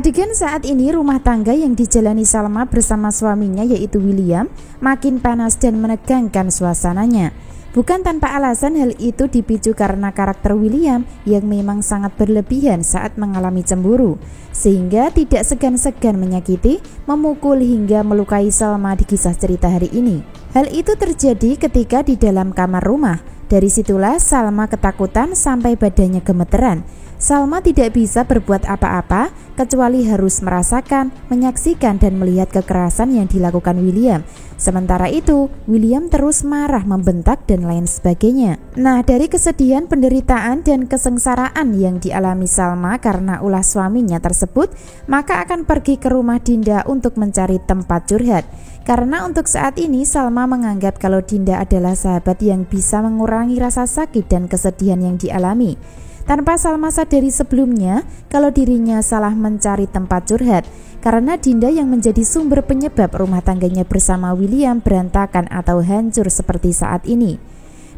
Adegan saat ini rumah tangga yang dijalani Salma bersama suaminya yaitu William makin panas dan menegangkan suasananya. Bukan tanpa alasan hal itu dipicu karena karakter William yang memang sangat berlebihan saat mengalami cemburu, sehingga tidak segan-segan menyakiti, memukul hingga melukai Salma di kisah cerita hari ini. Hal itu terjadi ketika di dalam kamar rumah. Dari situlah Salma ketakutan sampai badannya gemeteran. Salma tidak bisa berbuat apa-apa kecuali harus merasakan, menyaksikan dan melihat kekerasan yang dilakukan William. Sementara itu, William terus marah, membentak dan lain sebagainya. Nah, dari kesedihan, penderitaan dan kesengsaraan yang dialami Salma karena ulah suaminya tersebut, maka akan pergi ke rumah Dinda untuk mencari tempat curhat. Karena untuk saat ini Salma menganggap kalau Dinda adalah sahabat yang bisa mengurangi rasa sakit dan kesedihan yang dialami. Tanpa Salma sadari sebelumnya kalau dirinya salah mencari tempat curhat, karena Dinda yang menjadi sumber penyebab rumah tangganya bersama William berantakan atau hancur seperti saat ini.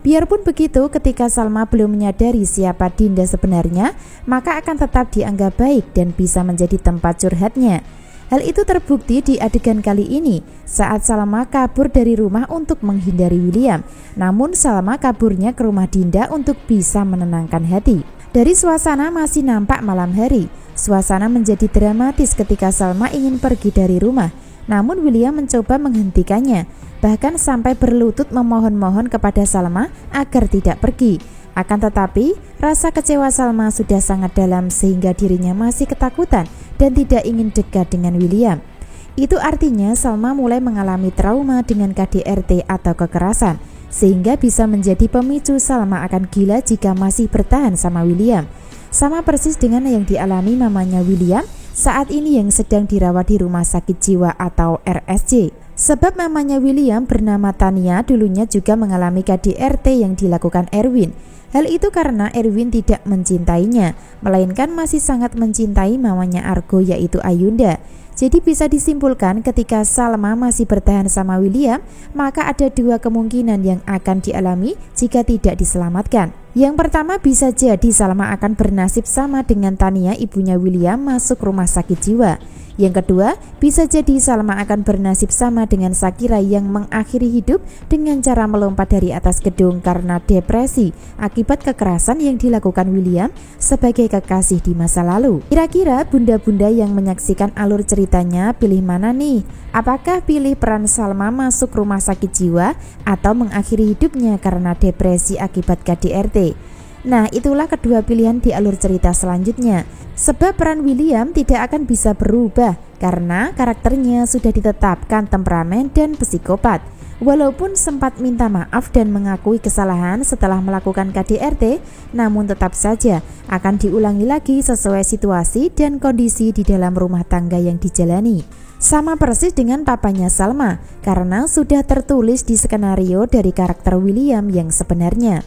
Biarpun begitu, ketika Salma belum menyadari siapa Dinda sebenarnya, maka akan tetap dianggap baik dan bisa menjadi tempat curhatnya. Hal itu terbukti di adegan kali ini saat Salma kabur dari rumah untuk menghindari William. Namun Salma kaburnya ke rumah Dinda untuk bisa menenangkan hati. Dari suasana masih nampak malam hari. Suasana menjadi dramatis ketika Salma ingin pergi dari rumah. Namun William mencoba menghentikannya, bahkan sampai berlutut memohon-mohon kepada Salma agar tidak pergi. Akan tetapi, rasa kecewa Salma sudah sangat dalam sehingga dirinya masih ketakutan dan tidak ingin dekat dengan William. Itu artinya Salma mulai mengalami trauma dengan KDRT atau kekerasan, sehingga bisa menjadi pemicu Salma akan gila jika masih bertahan sama William. Sama persis dengan yang dialami mamanya William saat ini yang sedang dirawat di rumah sakit jiwa atau RSJ. Sebab mamanya William bernama Tania dulunya juga mengalami KDRT yang dilakukan Erwin. Hal itu karena Erwin tidak mencintainya, melainkan masih sangat mencintai mamanya Argo yaitu Ayunda. Jadi bisa disimpulkan ketika Salma masih bertahan sama William, maka ada dua kemungkinan yang akan dialami jika tidak diselamatkan. Yang pertama, bisa jadi Salma akan bernasib sama dengan Tania, ibunya William, masuk rumah sakit jiwa. Yang kedua, bisa jadi Salma akan bernasib sama dengan Shakira yang mengakhiri hidup dengan cara melompat dari atas gedung karena depresi akibat kekerasan yang dilakukan William sebagai kekasih di masa lalu. Kira-kira bunda-bunda yang menyaksikan alur ceritanya pilih mana nih? Apakah pilih peran Salma masuk rumah sakit jiwa atau mengakhiri hidupnya karena depresi akibat KDRT? Nah, itulah kedua pilihan di alur cerita selanjutnya. Sebab peran William tidak akan bisa berubah karena karakternya sudah ditetapkan temperamen dan psikopat. Walaupun sempat minta maaf dan mengakui kesalahan setelah melakukan KDRT, namun tetap saja akan diulangi lagi sesuai situasi dan kondisi di dalam rumah tangga yang dijalani. Sama persis dengan papanya Salma, karena sudah tertulis di skenario dari karakter William yang sebenarnya.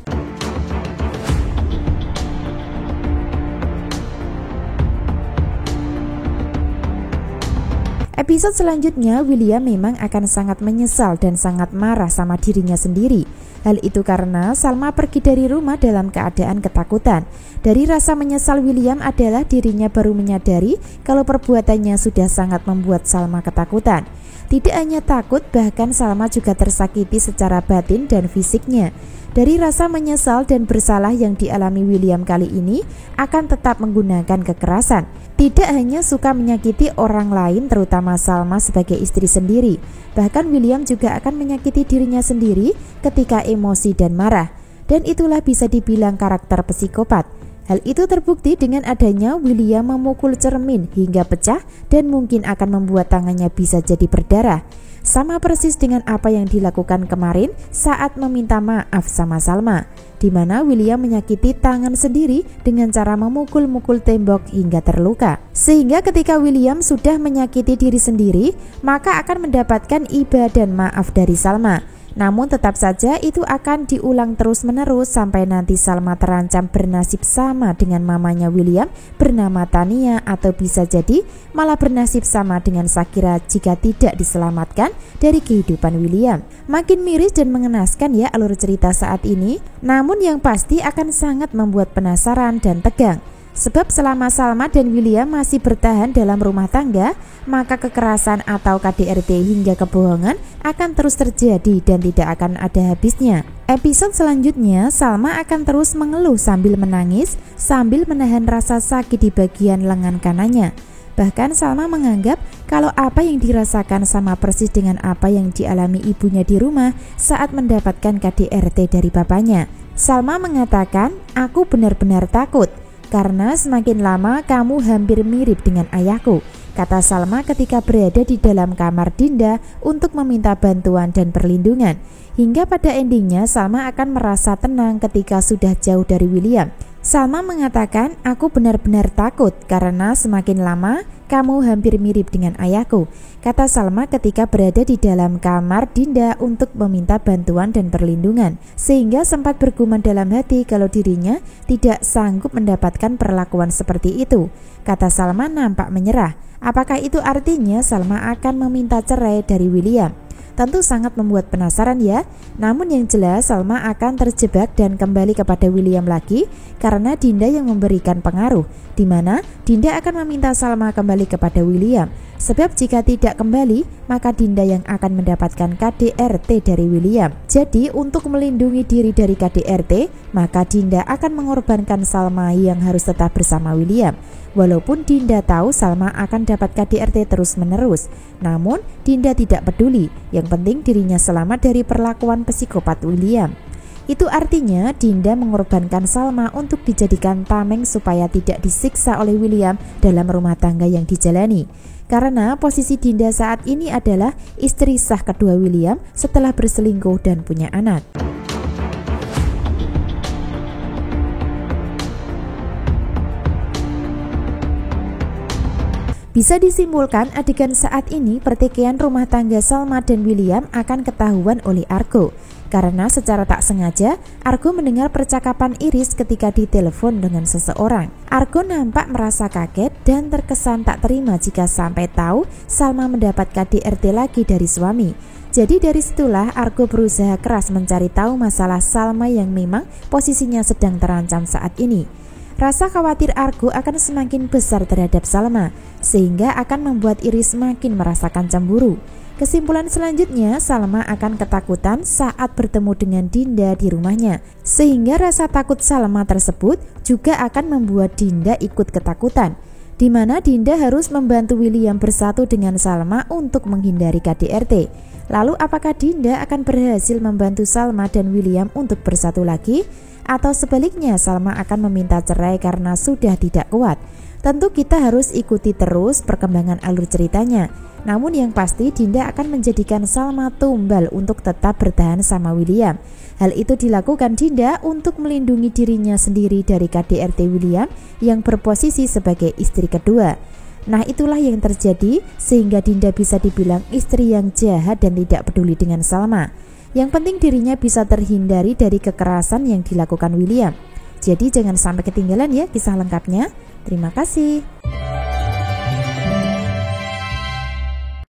Episode selanjutnya, William memang akan sangat menyesal dan sangat marah sama dirinya sendiri. Hal itu karena Salma pergi dari rumah dalam keadaan ketakutan. Dari rasa menyesal William adalah dirinya baru menyadari kalau perbuatannya sudah sangat membuat Salma ketakutan. Tidak hanya takut, bahkan Salma juga tersakiti secara batin dan fisiknya. Dari rasa menyesal dan bersalah yang dialami William kali ini akan tetap menggunakan kekerasan. Tidak hanya suka menyakiti orang lain, terutama Salma sebagai istri sendiri. Bahkan William juga akan menyakiti dirinya sendiri ketika emosi dan marah. Dan itulah bisa dibilang karakter psikopat. Hal itu terbukti dengan adanya William memukul cermin hingga pecah dan mungkin akan membuat tangannya bisa jadi berdarah. Sama persis dengan apa yang dilakukan kemarin saat meminta maaf sama Salma, di mana William menyakiti tangan sendiri dengan cara memukul-mukul tembok hingga terluka. Sehingga ketika William sudah menyakiti diri sendiri, maka akan mendapatkan iba dan maaf dari Salma. Namun tetap saja itu akan diulang terus-menerus sampai nanti Salma terancam bernasib sama dengan mamanya William bernama Tania, atau bisa jadi malah bernasib sama dengan Shakira jika tidak diselamatkan dari kehidupan William. Makin miris dan mengenaskan ya alur cerita saat ini, namun yang pasti akan sangat membuat penasaran dan tegang. Sebab selama Salma dan William masih bertahan dalam rumah tangga, maka kekerasan atau KDRT hingga kebohongan akan terus terjadi dan tidak akan ada habisnya. Episode selanjutnya, Salma akan terus mengeluh sambil menangis, sambil menahan rasa sakit di bagian lengan kanannya. Bahkan Salma menganggap kalau apa yang dirasakan sama persis dengan apa yang dialami ibunya di rumah saat mendapatkan KDRT dari bapaknya. Salma mengatakan, "Aku benar-benar takut, karena semakin lama kamu hampir mirip dengan ayahku," kata Salma ketika berada di dalam kamar Dinda untuk meminta bantuan dan perlindungan. Hingga pada endingnya Salma akan merasa tenang ketika sudah jauh dari William. Salma mengatakan, "Aku benar-benar takut karena semakin lama kamu hampir mirip dengan ayahku," kata Salma ketika berada di dalam kamar Dinda untuk meminta bantuan dan perlindungan, sehingga sempat bergumam dalam hati kalau dirinya tidak sanggup mendapatkan perlakuan seperti itu. Kata Salma nampak menyerah. Apakah itu artinya Salma akan meminta cerai dari William? Tentu sangat membuat penasaran ya. Namun yang jelas Salma akan terjebak dan kembali kepada William lagi karena Dinda yang memberikan pengaruh, di mana Dinda akan meminta Salma kembali kepada William. Sebab jika tidak kembali, maka Dinda yang akan mendapatkan KDRT dari William. Jadi untuk melindungi diri dari KDRT, maka Dinda akan mengorbankan Salma yang harus tetap bersama William. Walaupun Dinda tahu Salma akan dapat KDRT terus-menerus, namun Dinda tidak peduli. Yang penting dirinya selamat dari perlakuan psikopat William. Itu artinya Dinda mengorbankan Salma untuk dijadikan tameng supaya tidak disiksa oleh William dalam rumah tangga yang dijalani. Karena posisi Dinda saat ini adalah istri sah kedua William setelah berselingkuh dan punya anak. Bisa disimpulkan adegan saat ini pertikaian rumah tangga Salma dan William akan ketahuan oleh Argo. Karena secara tak sengaja Argo mendengar percakapan Iris ketika ditelepon dengan seseorang. Argo nampak merasa kaget dan terkesan tak terima jika sampai tahu Salma mendapat KDRT lagi dari suami. Jadi dari situlah Argo berusaha keras mencari tahu masalah Salma yang memang posisinya sedang terancam saat ini. Rasa khawatir Argo akan semakin besar terhadap Salma, sehingga akan membuat Iris makin merasakan cemburu. Kesimpulan selanjutnya, Salma akan ketakutan saat bertemu dengan Dinda di rumahnya, sehingga rasa takut Salma tersebut juga akan membuat Dinda ikut ketakutan, di mana Dinda harus membantu William bersatu dengan Salma untuk menghindari KDRT. Lalu apakah Dinda akan berhasil membantu Salma dan William untuk bersatu lagi? Atau sebaliknya Salma akan meminta cerai karena sudah tidak kuat? Tentu kita harus ikuti terus perkembangan alur ceritanya. Namun yang pasti Dinda akan menjadikan Salma tumbal untuk tetap bertahan sama William. Hal itu dilakukan Dinda untuk melindungi dirinya sendiri dari KDRT William yang berposisi sebagai istri kedua. Nah itulah yang terjadi sehingga Dinda bisa dibilang istri yang jahat dan tidak peduli dengan Salma. Yang penting dirinya bisa terhindari dari kekerasan yang dilakukan William. Jadi jangan sampai ketinggalan ya kisah lengkapnya. Terima kasih.